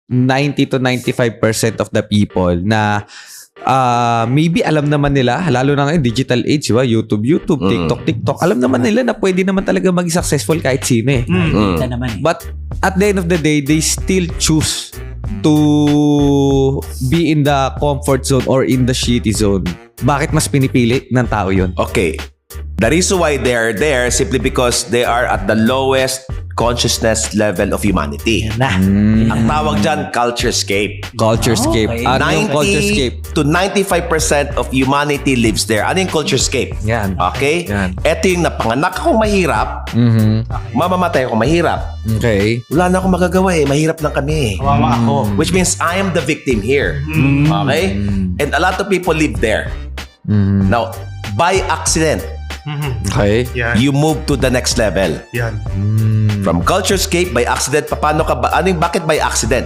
90 to 95% of the people na maybe alam naman nila, lalo na ngayon, digital age, YouTube, TikTok, alam naman nila na pwede naman talaga maging successful kahit sino eh. But at the end of the day, they still choose to be in the comfort zone or in the shitty zone. Bakit mas pinipili ng tao yun? Okay. The reason why they are there simply because they are at the lowest consciousness level of humanity. Ang tawag dyan, culturescape. Culturescape. Okay. Ano yung 90 culturescape? to 95% of humanity lives there. Ano yung culturescape? Yan. Okay? Yan. Ito yung napanganak akong mahirap, mamamatay akong mahirap. Okay. Wala na akong magagawa eh. Mahirap lang kami. Kawawa ako. Which means I am the victim here. Okay? And a lot of people live there. Now, by accident, Okay. Yan. you move to the next level. Yan. From culturescape, by accident, paano ka ba? Bakit by accident?